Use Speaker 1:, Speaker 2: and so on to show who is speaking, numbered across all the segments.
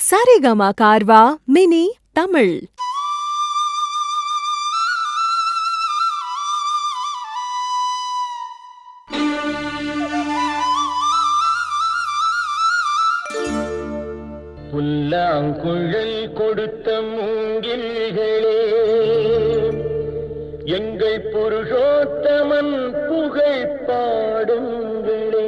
Speaker 1: Saregama Carvaan mini Tamil.
Speaker 2: புல்லாங்குழல் கொடுத்த மூங்கில்களே, எங்கள் புருஷோத்தமன் புகழ் பாடுங்களே.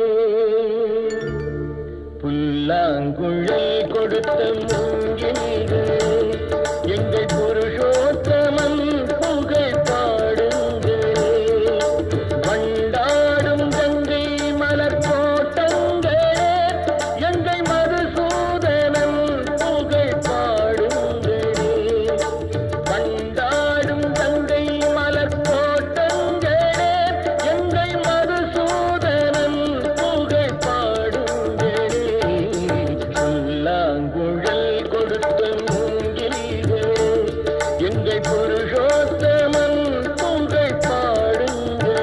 Speaker 2: புல்லாங்குழல் கொடுத்த மூங்கில்களே, எங்கள் புருஷோத்தமன் புகழ் பாடுங்களே. வண்டாடும் கங்கை மலர் தோட்டங்களே, எங்கள் மதுசூதனன் புகழ் பாடுங்களே. வண்டாடும் கங்கை மலர் தோட்டங்களே, எங்கள் மதுசூதனன் புகழ் பாடுங்களே. புல்லாங்குழல் கொடுத்த மூங்கில்களே, எங்கள் புருஷோத்தமன் புகழ் பாடுங்களே.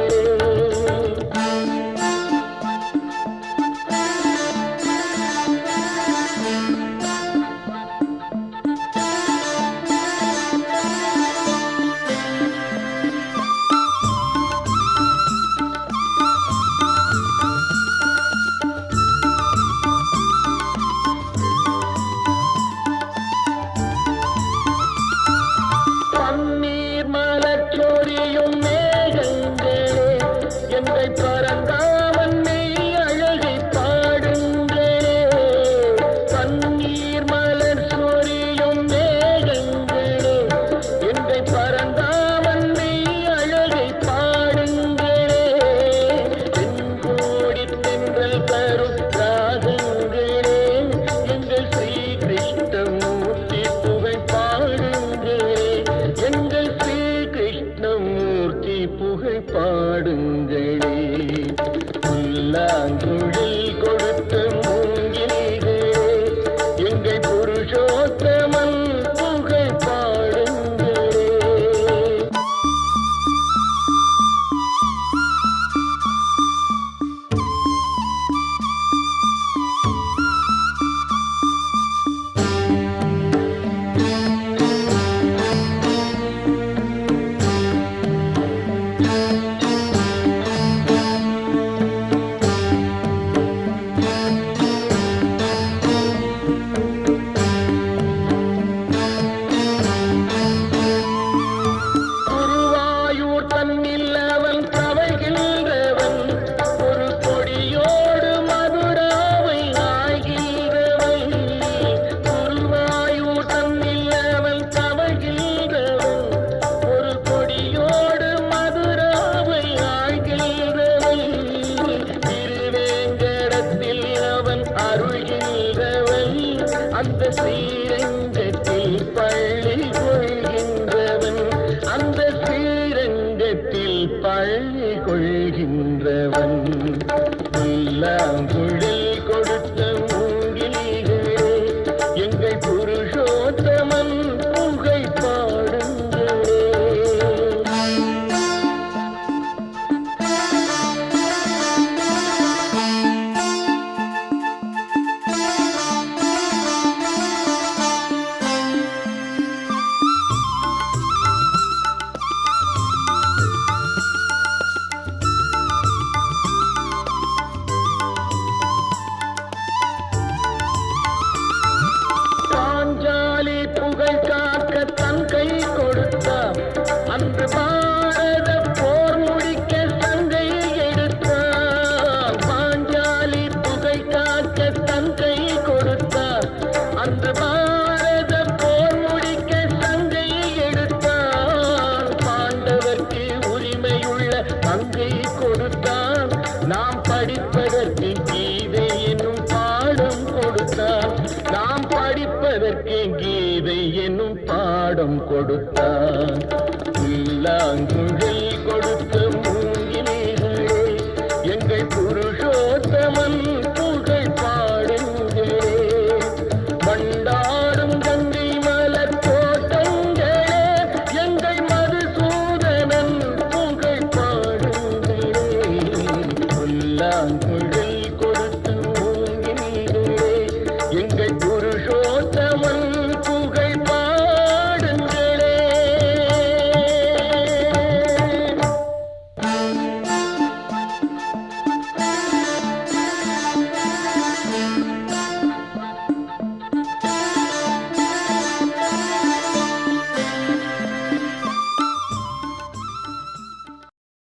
Speaker 2: பன்னீர் மலர் சொரியும் மேகங்களே, எங்கள் பரந்தாமன் மெய் அழகை பாடுங்களே. பன்னீர் மலர் சொரியும் மேகங்களே, எங்கள் பரந்தாமன் மெய் அழகை பாடுங்களே. தென்கோடி தென்றல் தரும் ராகங்களே, எங்கள் ஸ்ரீ கிருஷ்ணமூர்த்தி புகழ் பாடுங்களே. எங்கள் ஸ்ரீ கிருஷ்ணமூர்த்தி புகழ் பாடுங்களே. புல்லாங்குழல் கொடுத்த மூங்கில்களே, எங்கள் புருஷோத்தமன் புகழ் பாடுங்களே. குருவாயூர் தன்னில் அவன் தவழ்கின்றவன், ஒரு கொடியோடு மதுராவை ஆகின்றவன். குருவாயூர் தன்னில் அவன் தவழ்கின்றவன், ஒரு கொடியோடு மதுராவை ஆகின்றவன். திருவேங்கடத்தில் அவன் அருள்கின்றவன், அந்த ஸ்ரீரங்கத்தில் பள்ளி கொள்கின்றவன். அந்த ஸ்ரீரங்கத்தில் பள்ளி கொள்கின்றவன். புல்லாங்குழல் கொடுத்த மூங்கில்களே, எங்கள் புருஷோத்தமன் புகழ் பாடுங்களே. பாஞ்சாலி புகழ் காக்க தன் கை கொடுத்தான், அன்று பாரத போர் முடிக்க சங்கை எடுத்தான். பாஞ்சாலி புகழ் காக்க தன் கை கொடுத்தான், அன்று பாரத போர் முடிக்க சங்கை எடுத்தான். பாண்டவர்க்கு உரிமையுள்ள பங்கை கொடுத்தான், நாம் படிப்பதற்கு கீதை என்னும் பாடம் கொடுத்தான். நாம் படிப்பதற்கு கீதை என்னும் பாடம் கொடுத்தான். புல்லாங்குழல் கொடுத்த